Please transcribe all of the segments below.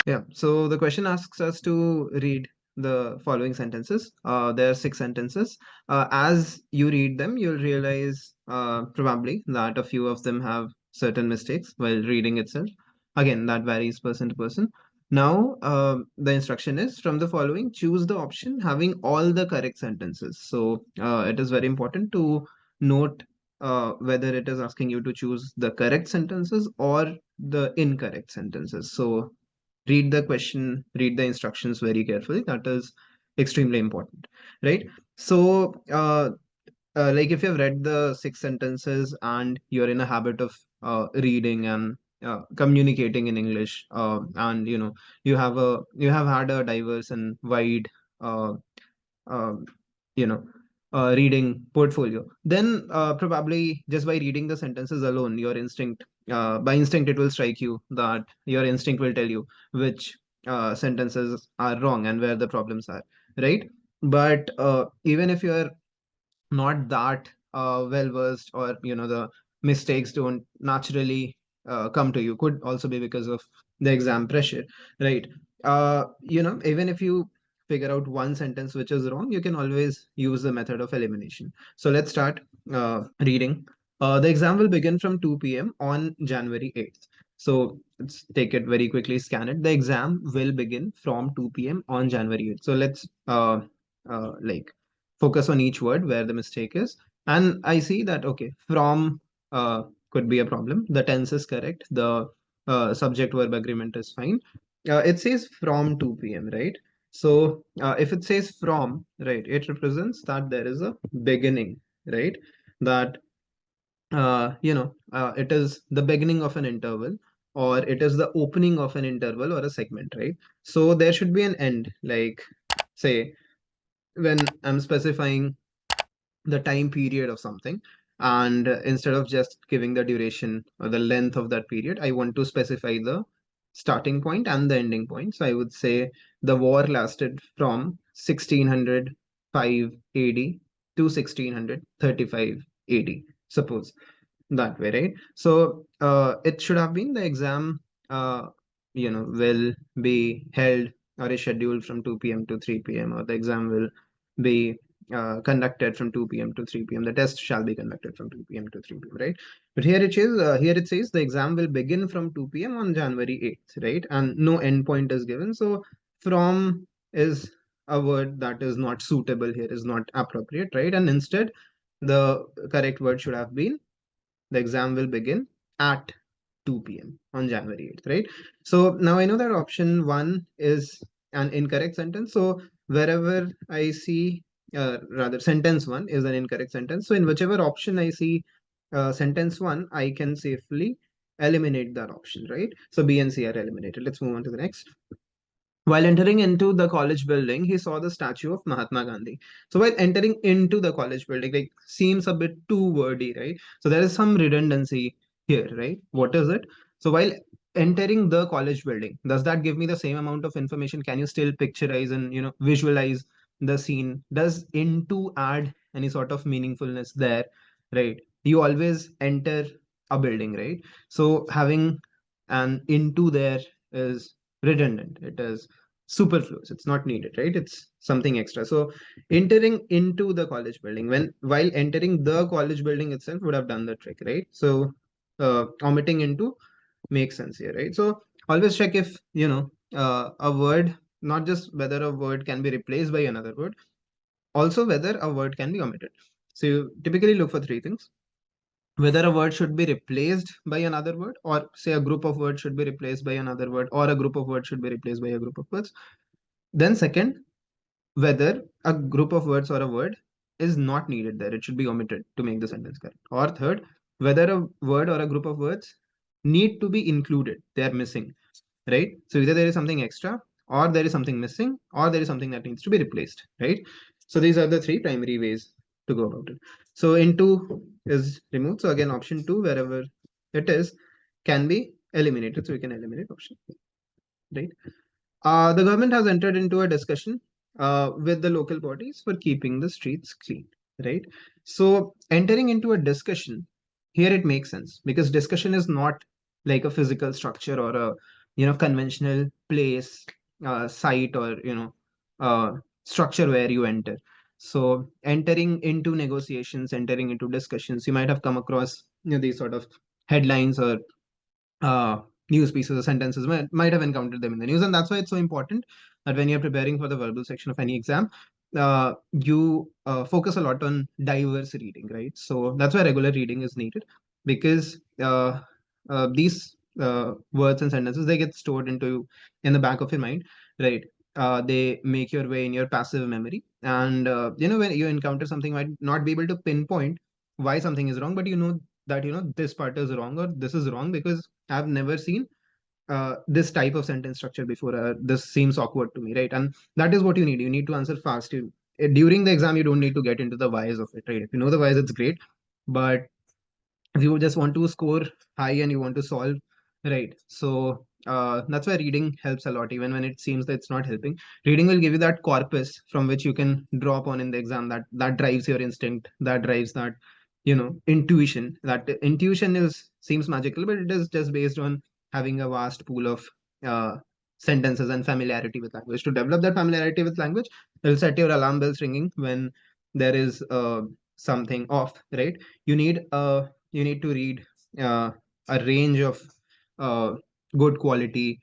Yeah. So the question asks us to read the following sentences. There are six sentences. As you read them, you'll realize probably that a few of them have certain mistakes while reading itself. Again, that varies person to person. Now, the instruction is from the following, choose the option having all the correct sentences. So it is very important to note whether it is asking you to choose the correct sentences or the incorrect sentences. So read the question, read the instructions very carefully. That is extremely important, right? So like if you've read the six sentences and you're in a habit of reading and communicating in English, and you have had a diverse and wide uh, um, you know reading portfolio, then probably just by reading the sentences alone, your instinct by instinct it will strike you that your instinct will tell you which sentences are wrong and where the problems are, right? But even if you're not that well versed, or the mistakes don't naturally come to you, could also be because of the exam pressure, right? Even if you figure out one sentence which is wrong, you can always use the method of elimination. So let's start reading. The exam will begin from 2 p.m. on January 8th. So let's take it very quickly, scan it. The exam will begin from 2 p.m. on January 8th. So let's like focus on each word where the mistake is. And I see that, okay, from could be a problem. The tense is correct. The subject verb agreement is fine. It says from 2 p.m., right? So if it says from, right, it represents that there is a beginning, right? That it is the beginning of an interval, or it is the opening of an interval or a segment, right? So there should be an end, like say when I'm specifying the time period of something, and instead of just giving the duration or the length of that period, I want to specify the starting point and the ending point. So I would say the war lasted from 1605 AD to 1635 AD, suppose, that way, right? So it should have been the exam will be held or is scheduled from 2 p.m. to 3 p.m., or the exam will be conducted from 2 p.m. to 3 p.m. The test shall be conducted from 2 p.m. to 3 p.m., right? But here it says the exam will begin from 2 p.m. on January 8th, right? And no endpoint is given. So from is a word that is not suitable here, is not appropriate, right? And instead, the correct word should have been the exam will begin at 2 p.m. on January 8th, right? So now I know that option one is an incorrect sentence. So wherever I see, rather, sentence one is an incorrect sentence. So in whichever option I see sentence one, I can safely eliminate that option, right? So B and C are eliminated. Let's move on to the next. While entering into the college building, he saw the statue of Mahatma Gandhi. So while entering into the college building, like, seems a bit too wordy, right? So there is some redundancy here, right? What is it? So while entering the college building, does that give me the same amount of information? Can you still picturize and visualize the scene? Does into add any sort of meaningfulness there, right? You always enter a building, right? So having an into there is redundant. It is superfluous. It's not needed, right? It's something extra. So entering into the college building, when while entering the college building itself would have done the trick, right? So omitting into makes sense here, right? So always check if a word, not just whether a word can be replaced by another word, also whether a word can be omitted. So you typically look for three things: whether a word should be replaced by another word, or say a group of words should be replaced by another word, or a group of words should be replaced by a group of words. Then second, whether a group of words or a word is not needed there, it should be omitted to make the sentence correct. Or third, whether a word or a group of words need to be included, they are missing, right? So either there is something extra, or there is something missing, or there is something that needs to be replaced, right? So these are the three primary ways to go about it. So into is removed. So again, option two, wherever it is, can be eliminated. So we can eliminate option, right? The government has entered into a discussion with the local bodies for keeping the streets clean, right? So entering into a discussion here, it makes sense because discussion is not like a physical structure or a conventional place, site, or structure where you enter. So entering into negotiations, entering into discussions, you might have come across these sort of headlines or uh, news pieces or sentences, might have encountered them in the news. And that's why it's so important that when you're preparing for the verbal section of any exam, you focus a lot on diverse reading, right? So that's why regular reading is needed, because these words and sentences, they get stored into in the back of your mind, right? They make your way in your passive memory, and when you encounter something, you might not be able to pinpoint why something is wrong, but that this part is wrong or this is wrong because I've never seen this type of sentence structure before. This seems awkward to me, right? And that is what you need. You need to answer fast. During the exam, you don't need to get into the whys of it, right? If you know the whys, it's great. But if you just want to score high and you want to solve, right? So that's why reading helps a lot, even when it seems that it's not helping. Reading will give you that corpus from which you can draw upon in the exam. That drives your instinct, that drives that intuition. That intuition is seems magical, but it is just based on having a vast pool of uh, sentences and familiarity with language. To develop that familiarity with language, it'll set your alarm bells ringing when there is something off, right? You need to read uh, a range of uh, good quality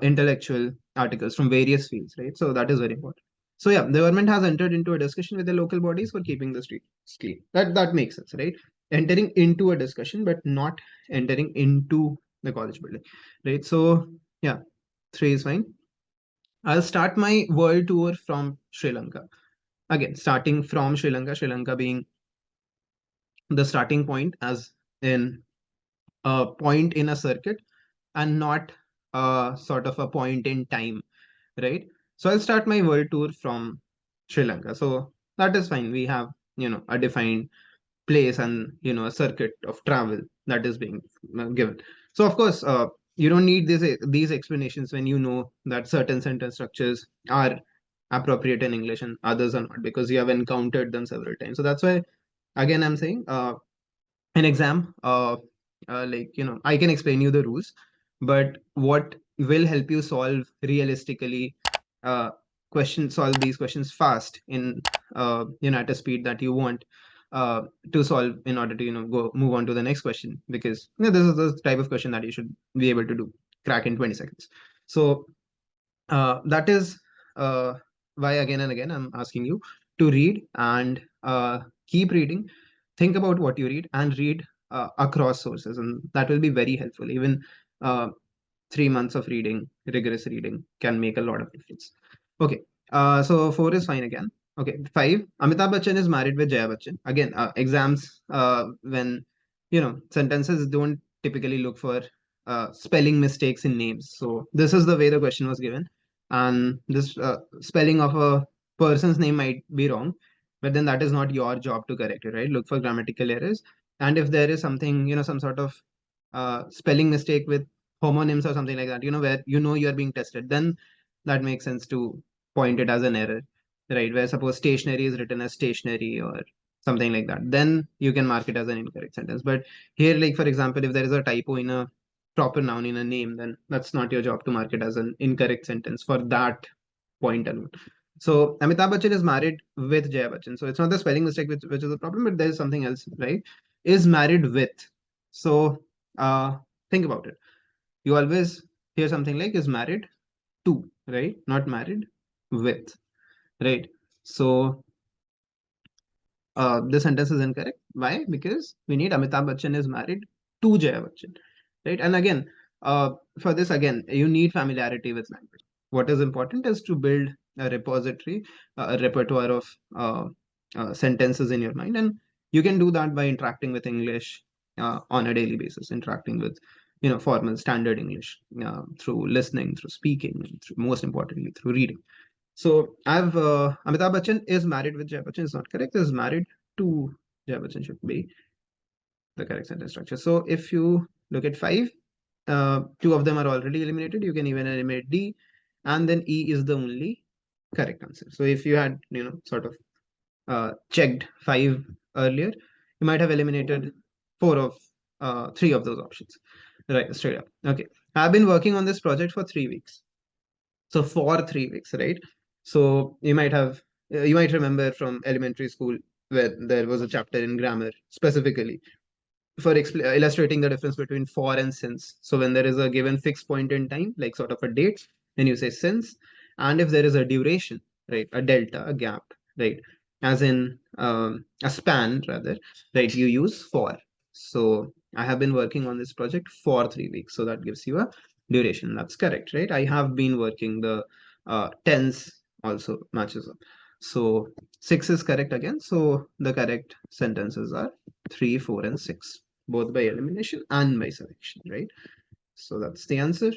intellectual articles from various fields, right? So that is very important. So yeah, the government has entered into a discussion with the local bodies for keeping the streets clean. That makes sense, right? Entering into a discussion, but not entering into the college building, right? So yeah, three is fine. I'll start my world tour from Sri Lanka. Again, starting from Sri Lanka being the starting point, as in a point in a circuit and not sort of a point in time, right? So I'll start my world tour from Sri Lanka. So that is fine. We have, a defined place and, a circuit of travel that is being given. So of course, you don't need these explanations when you know that certain sentence structures are appropriate in English and others are not, because you have encountered them several times. So that's why, again, I'm saying an exam, I can explain you the rules, but what will help you realistically uh, solve these questions fast in at a speed that you want uh, to solve, in order to go move on to the next question, because this is the type of question that you should be able to do crack in 20 seconds. So that is why again and again I'm asking you to read and keep reading. Think about what you read and read across sources, and that will be very helpful. Even uh, 3 months of reading, rigorous reading, can make a lot of difference. Okay, so four is fine again. Okay, five. Amitabh Bachchan is married with Jaya Bacchan. Again, exams, when sentences don't typically look for spelling mistakes in names. So this is the way the question was given, and this spelling of a person's name might be wrong, but then that is not your job to correct it, right? Look for grammatical errors, and if there is something, some sort of spelling mistake with homonyms or something like that, where you're being tested, then that makes sense to point it as an error, right? Where suppose stationery is written as stationery or something like that, then you can mark it as an incorrect sentence. But here, like for example, if there is a typo in a proper noun in a name, then that's not your job to mark it as an incorrect sentence for that point alone. So Amitabh Bachchan is married with Jaya Bachchan. So it's not the spelling mistake which is the problem, but there is something else, right? Is married with. So think about it. You always hear something like is married to, right? Not married with, right? So this sentence is incorrect. Why? Because we need Amitabh Bachchan is married to Jaya Bachchan, right? And again, for this, again, you need familiarity with language. What is important is to build a repository, a repertoire of sentences in your mind, and you can do that by interacting with English on a daily basis, interacting with formal standard English through listening, through speaking, and most importantly through reading. So I've Amitabh Bachchan is married with Jaya Bachchan is not correct. Is married to Jaya Bachchan should be the correct sentence structure. So if you look at five, two of them are already eliminated. You can even eliminate D, and then E is the only correct answer. So if you had sort of checked five earlier, you might have eliminated three of those options. Right, straight up. Okay. I've been working on this project for 3 weeks. So for 3 weeks, right? So you might remember from elementary school where there was a chapter in grammar specifically for illustrating the difference between for and since. So when there is a given fixed point in time, like sort of a date, then you say since. And if there is a duration, right, a delta, a gap, right, as in a span rather, right, you use for. So I have been working on this project for 3 weeks. So that gives you a duration. That's correct, right? I have been working the tense also matches up. So 6 is correct again. So the correct sentences are 3, 4, and 6, both by elimination and by selection, right? So that's the answer.